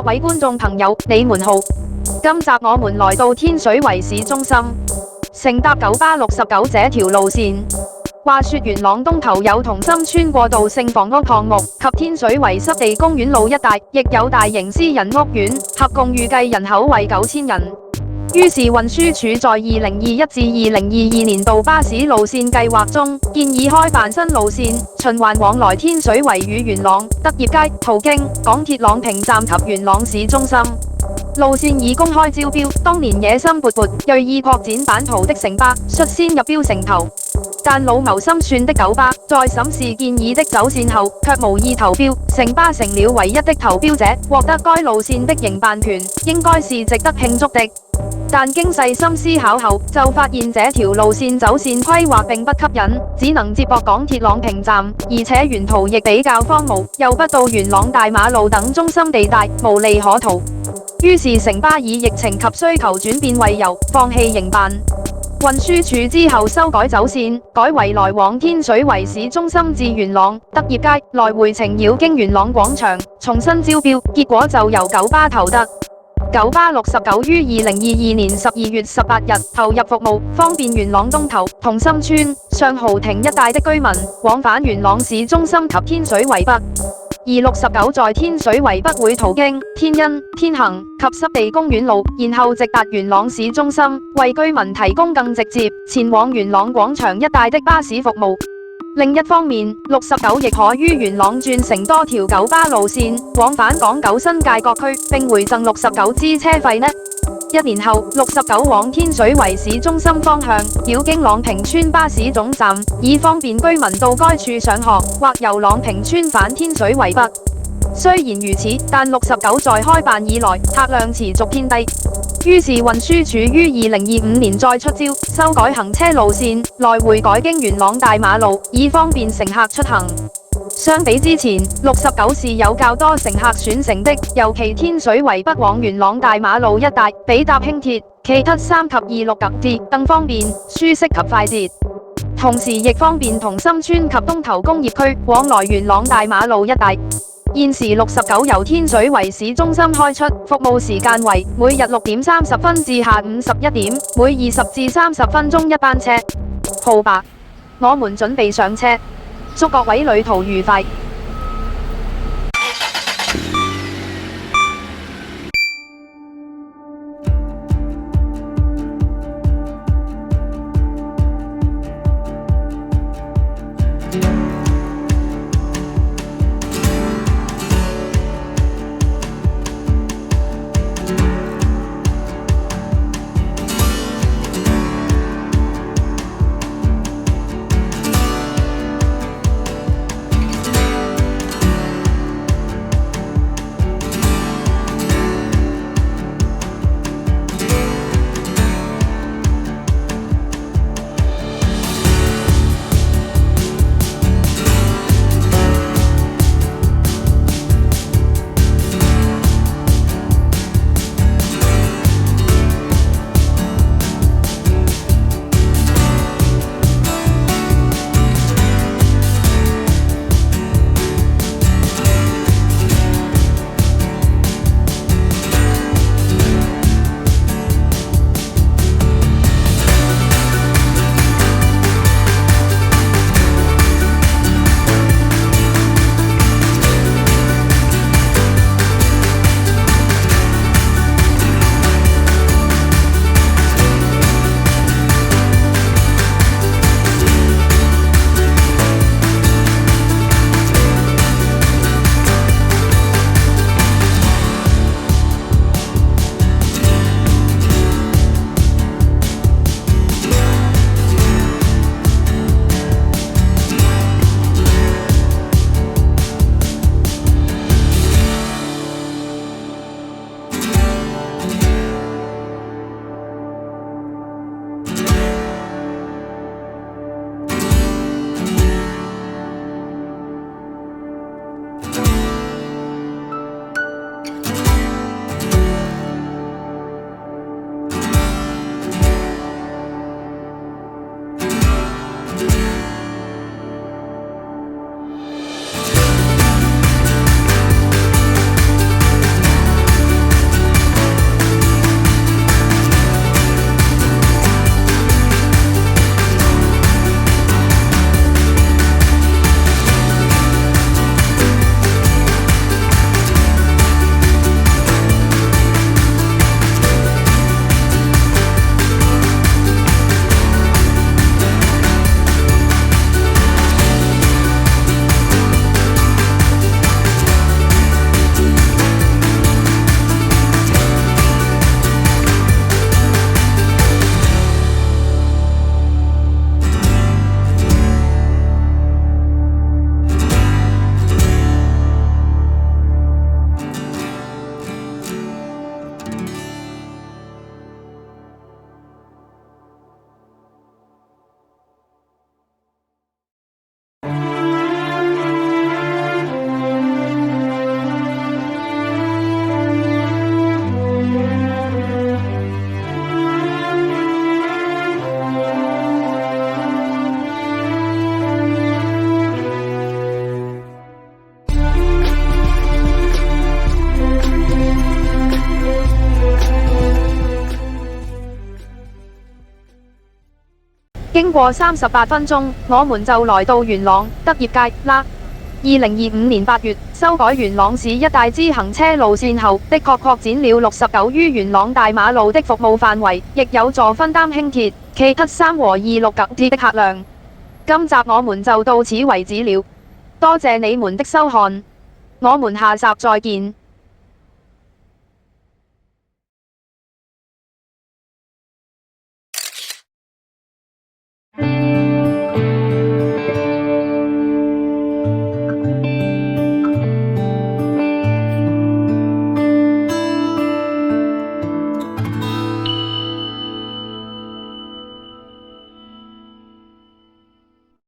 各位觀眾朋友，你們好。今集我們來到天水圍市中心，乘搭九巴69這條路線。話說元朗東頭有同心村過渡性房屋項目及天水圍濕地公園路一帶，亦有大型私人屋苑，合共預計人口為9000人。於是運輸署在2021至2022年度巴士路線計劃中，建議開辦新路線，循環往來天水圍與元朗、德業街，途經港鐵朗屏站及元朗市中心。路線已公開招標，當年野心勃勃、銳意擴展版圖的城巴率先入標城投，但老謀深算的九巴在審視建議的走線後，卻無意投標，城巴成了唯一的投標者，獲得該路線的營辦權，應該是值得慶祝的。但經細心思考後，就發現這條路線走線規劃並不吸引，只能接駁港鐵朗屏站，而且沿途亦比較荒蕪，又不到元朗大馬路等中心地帶，無利可圖。於是城巴以疫情及需求轉變為由，放棄營辦。運輸署之後修改走線，改為來往天水圍市中心至元朗、德業街，來回程繞經元朗廣場，重新招標，結果就由九巴投得。九巴69於2022年12月18日投入服務，方便元朗東頭、同心村、上豪庭一帶的居民往返元朗市中心及天水圍北。而69在天水圍北會途經天恩、天恒及濕地公園路，然後直達元朗市中心，為居民提供更直接前往元朗廣場一帶的巴士服務。另一方面，69亦可於元朗轉乘多條九巴路線，往返港九新界各區，並回贈69支車費呢。1年後，69往天水圍市中心方向，繞經朗屏村巴士總站，以方便居民到該處上學，或由朗屏村返天水圍北。雖然如此，但69在開辦以來，客量持續偏低。於是運輸署於2025年再出招，修改行車路線，來回改經元朗大馬路，以方便乘客出行。相比之前，69是有較多乘客選乘的，尤其天水圍北往元朗大馬路一帶，比搭輕鐵、其他3及26格節更方便、舒適及快捷。同時亦方便同心村及東頭工業區往來元朗大馬路一帶。現時69由天水圍市中心開出，服務時間為每日6點30分至下午11點，每20至30分鐘一班車。好吧，我們準備上車，祝各位旅途愉快。經過38分鐘，我們就來到元朗德業街啦。2025年8月，修改元朗市一帶之行車路線後，的確擴展了69於元朗大馬路的服務範圍，亦有助分擔輕鐵、K 73和269T 的客量。今集我們就到此為止了，多謝你們的收看，我們下集再見。